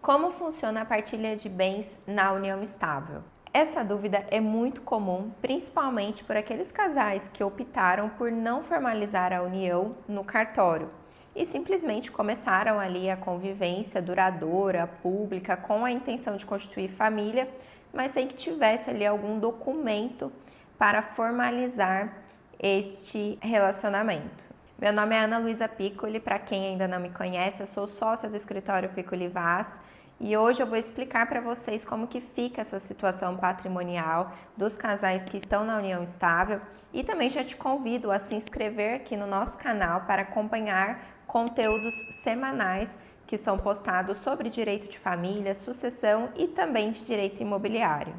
Como funciona a partilha de bens na união estável? Essa dúvida é muito comum, principalmente por aqueles casais que optaram por não formalizar a união no cartório e simplesmente começaram ali a convivência duradoura, pública, com a intenção de constituir família, mas sem que tivesse ali algum documento para formalizar este relacionamento. Meu nome é Ana Luísa Piccoli, para quem ainda não me conhece, eu sou sócia do escritório Piccoli Vaz e hoje eu vou explicar para vocês como que fica essa situação patrimonial dos casais que estão na união estável e também já te convido a se inscrever aqui no nosso canal para acompanhar conteúdos semanais que são postados sobre direito de família, sucessão e também de direito imobiliário.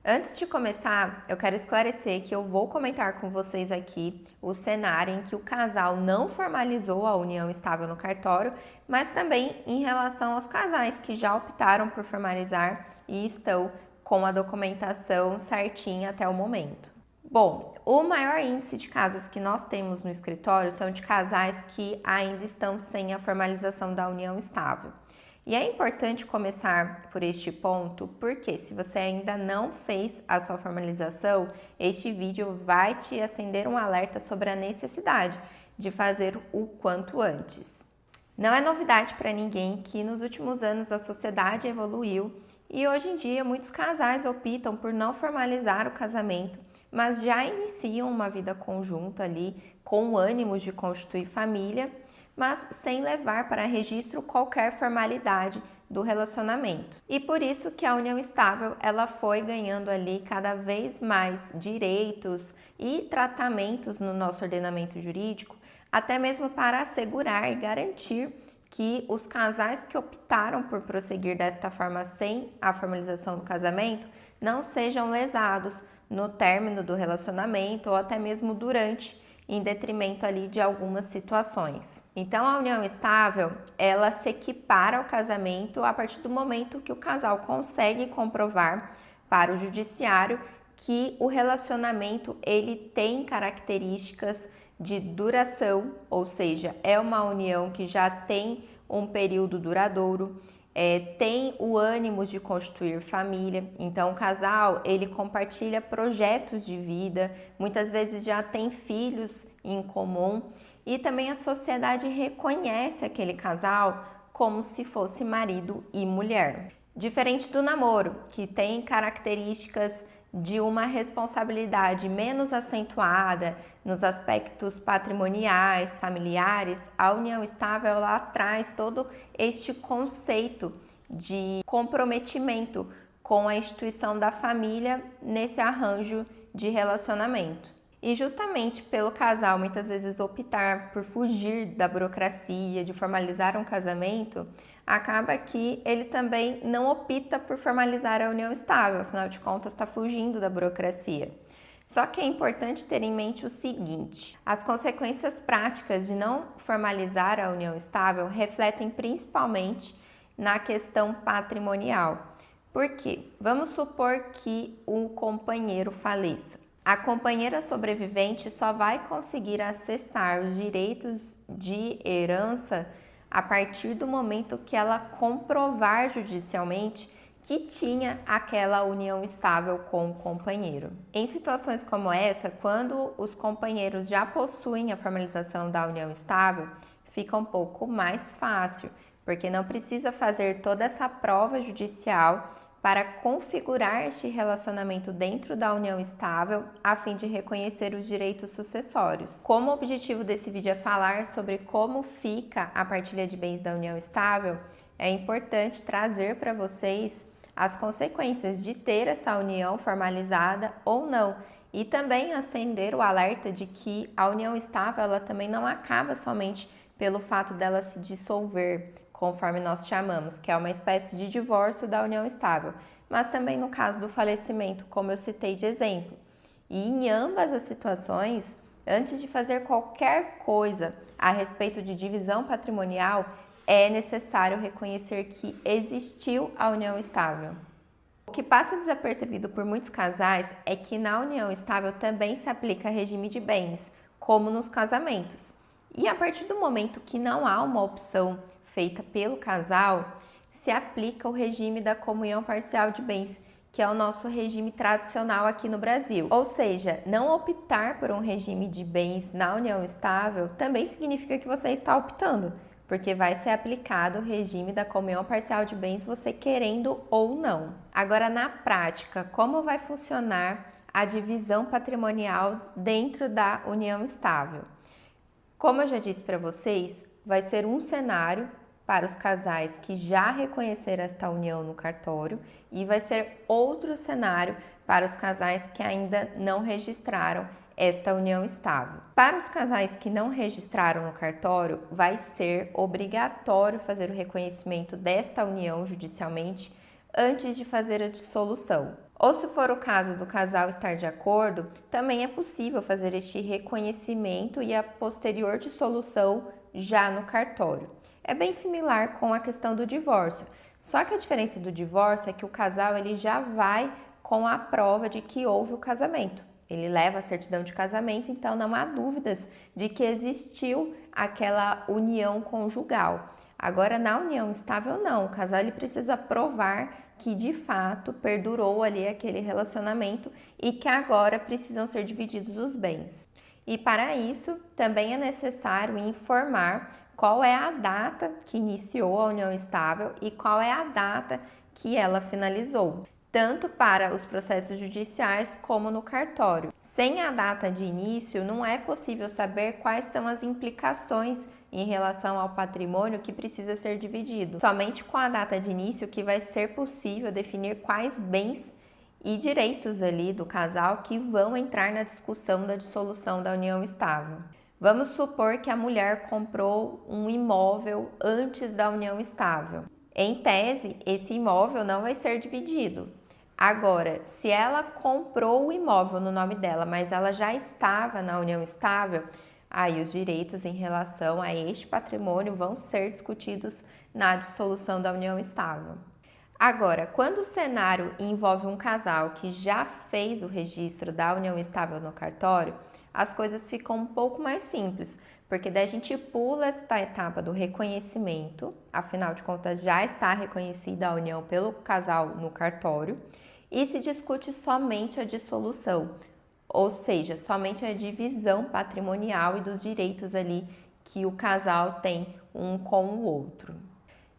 Antes de começar, eu quero esclarecer que eu vou comentar com vocês aqui o cenário em que o casal não formalizou a união estável no cartório, mas também em relação aos casais que já optaram por formalizar e estão com a documentação certinha até o momento. Bom, o maior índice de casos que nós temos no escritório são de casais que ainda estão sem a formalização da união estável. E é importante começar por este ponto, porque se você ainda não fez a sua formalização, este vídeo vai te acender um alerta sobre a necessidade de fazer o quanto antes. Não é novidade para ninguém que nos últimos anos a sociedade evoluiu e hoje em dia muitos casais optam por não formalizar o casamento, mas já iniciam uma vida conjunta ali com ânimos de constituir família, mas sem levar para registro qualquer formalidade do relacionamento. E por isso que a união estável ela foi ganhando ali cada vez mais direitos e tratamentos no nosso ordenamento jurídico, até mesmo para assegurar e garantir que os casais que optaram por prosseguir desta forma sem a formalização do casamento não sejam lesados no término do relacionamento ou até mesmo durante, em detrimento ali de algumas situações. Então a união estável, ela se equipara ao casamento a partir do momento que o casal consegue comprovar para o judiciário que o relacionamento ele tem características de duração, ou seja, é uma união que já tem um período duradouro, tem o ânimo de constituir família, então o casal ele compartilha projetos de vida, muitas vezes já tem filhos em comum e também a sociedade reconhece aquele casal como se fosse marido e mulher. Diferente do namoro, que tem características de uma responsabilidade menos acentuada nos aspectos patrimoniais, familiares, a união estável ela traz todo este conceito de comprometimento com a instituição da família nesse arranjo de relacionamento. E justamente pelo casal muitas vezes optar por fugir da burocracia, de formalizar um casamento, acaba que ele também não opta por formalizar a união estável, afinal de contas está fugindo da burocracia. Só que é importante ter em mente o seguinte: as consequências práticas de não formalizar a união estável refletem principalmente na questão patrimonial. Por quê? Vamos supor que o companheiro faleça. A companheira sobrevivente só vai conseguir acessar os direitos de herança a partir do momento que ela comprovar judicialmente que tinha aquela união estável com o companheiro. Em situações como essa, quando os companheiros já possuem a formalização da união estável, fica um pouco mais fácil, porque não precisa fazer toda essa prova judicial para configurar este relacionamento dentro da união estável a fim de reconhecer os direitos sucessórios. Como o objetivo desse vídeo é falar sobre como fica a partilha de bens da união estável, é importante trazer para vocês as consequências de ter essa união formalizada ou não e também acender o alerta de que a união estável ela também não acaba somente pelo fato dela se dissolver, conforme nós chamamos, que é uma espécie de divórcio da união estável, mas também no caso do falecimento, como eu citei de exemplo. E em ambas as situações, antes de fazer qualquer coisa a respeito de divisão patrimonial, é necessário reconhecer que existiu a união estável. O que passa desapercebido por muitos casais é que na união estável também se aplica regime de bens, como nos casamentos. E a partir do momento que não há uma opção feita pelo casal, se aplica o regime da comunhão parcial de bens, que é o nosso regime tradicional aqui no Brasil. Ou seja, não optar por um regime de bens na união estável também significa que você está optando, porque vai ser aplicado o regime da comunhão parcial de bens, você querendo ou não. Agora, na prática, como vai funcionar a divisão patrimonial dentro da união estável? Como eu já disse para vocês, vai ser um cenário para os casais que já reconheceram esta união no cartório e vai ser outro cenário para os casais que ainda não registraram esta união estável. Para os casais que não registraram no cartório, vai ser obrigatório fazer o reconhecimento desta união judicialmente antes de fazer a dissolução. Ou se for o caso do casal estar de acordo, também é possível fazer este reconhecimento e a posterior dissolução já no cartório. É bem similar com a questão do divórcio, só que a diferença do divórcio é que o casal ele já vai com a prova de que houve o casamento. Ele leva a certidão de casamento, então não há dúvidas de que existiu aquela união conjugal. Agora, na união estável, não. O casal ele precisa provar que de fato perdurou ali aquele relacionamento e que agora precisam ser divididos os bens. E para isso, também é necessário informar qual é a data que iniciou a união estável e qual é a data que ela finalizou, tanto para os processos judiciais como no cartório. Sem a data de início, não é possível saber quais são as implicações em relação ao patrimônio que precisa ser dividido. Somente com a data de início que vai ser possível definir quais bens e direitos ali do casal que vão entrar na discussão da dissolução da união estável. Vamos supor que a mulher comprou um imóvel antes da união estável. Em tese, esse imóvel não vai ser dividido. Agora, se ela comprou o imóvel no nome dela, mas ela já estava na união estável, aí os direitos em relação a este patrimônio vão ser discutidos na dissolução da união estável. Agora, quando o cenário envolve um casal que já fez o registro da união estável no cartório, as coisas ficam um pouco mais simples, porque daí a gente pula esta etapa do reconhecimento, afinal de contas já está reconhecida a união pelo casal no cartório, e se discute somente a dissolução, ou seja, somente a divisão patrimonial e dos direitos ali que o casal tem um com o outro.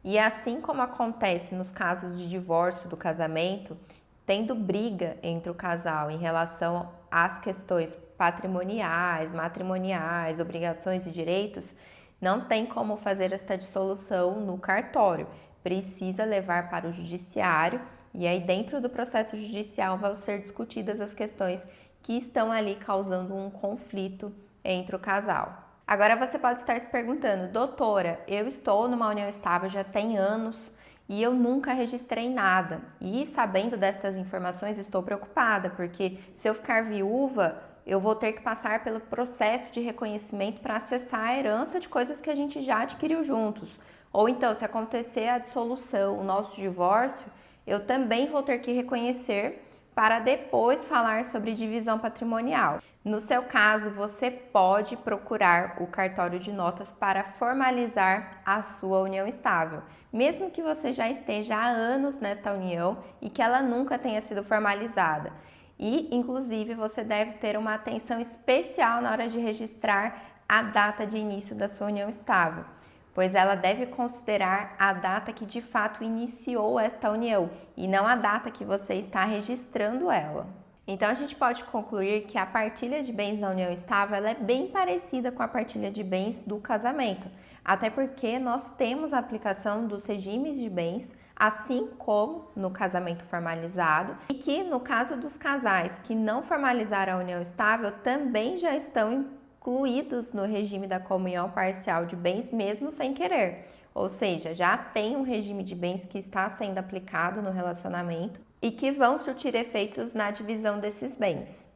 E assim como acontece nos casos de divórcio do casamento, tendo briga entre o casal em relação às questões patrimoniais, matrimoniais, obrigações e direitos, não tem como fazer esta dissolução no cartório. Precisa levar para o judiciário e aí dentro do processo judicial vão ser discutidas as questões que estão ali causando um conflito entre o casal. Agora você pode estar se perguntando, doutora, eu estou numa união estável já tem anos e eu nunca registrei nada. E sabendo dessas informações estou preocupada, porque se eu ficar viúva, eu vou ter que passar pelo processo de reconhecimento para acessar a herança de coisas que a gente já adquiriu juntos. Ou então, se acontecer a dissolução, o nosso divórcio, eu também vou ter que reconhecer para depois falar sobre divisão patrimonial. No seu caso, você pode procurar o cartório de notas para formalizar a sua união estável, mesmo que você já esteja há anos nesta união e que ela nunca tenha sido formalizada. E, inclusive, você deve ter uma atenção especial na hora de registrar a data de início da sua união estável, pois ela deve considerar a data que de fato iniciou esta união e não a data que você está registrando ela. Então a gente pode concluir que a partilha de bens na união estável ela é bem parecida com a partilha de bens do casamento, até porque nós temos a aplicação dos regimes de bens, assim como no casamento formalizado, e que no caso dos casais que não formalizaram a união estável também já estão incluídos no regime da comunhão parcial de bens, mesmo sem querer. Ou seja, já tem um regime de bens que está sendo aplicado no relacionamento e que vão surtir efeitos na divisão desses bens.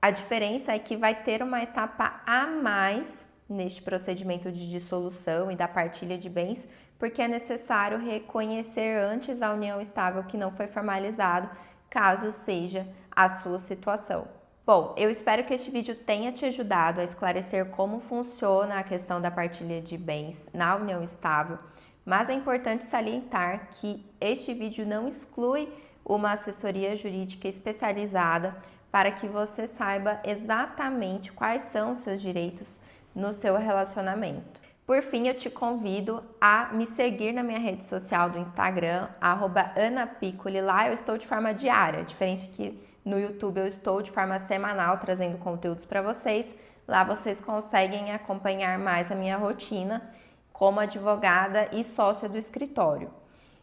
A diferença é que vai ter uma etapa a mais neste procedimento de dissolução e da partilha de bens, porque é necessário reconhecer antes a união estável que não foi formalizado, caso seja a sua situação. Bom, eu espero que este vídeo tenha te ajudado a esclarecer como funciona a questão da partilha de bens na união estável, Mas é importante salientar que este vídeo não exclui uma assessoria jurídica especializada para que você saiba exatamente quais são os seus direitos no seu relacionamento. Por fim, eu te convido a me seguir na minha rede social do Instagram, @anapiccoli. Lá eu estou de forma diária, diferente que no YouTube eu estou de forma semanal trazendo conteúdos para vocês. Lá vocês conseguem acompanhar mais a minha rotina como advogada e sócia do escritório.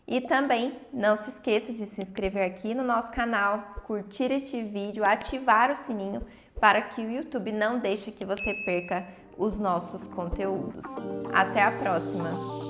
E também não se esqueça de se inscrever aqui no nosso canal, curtir este vídeo, ativar o sininho para que o YouTube não deixe que você perca os nossos conteúdos. Até a próxima!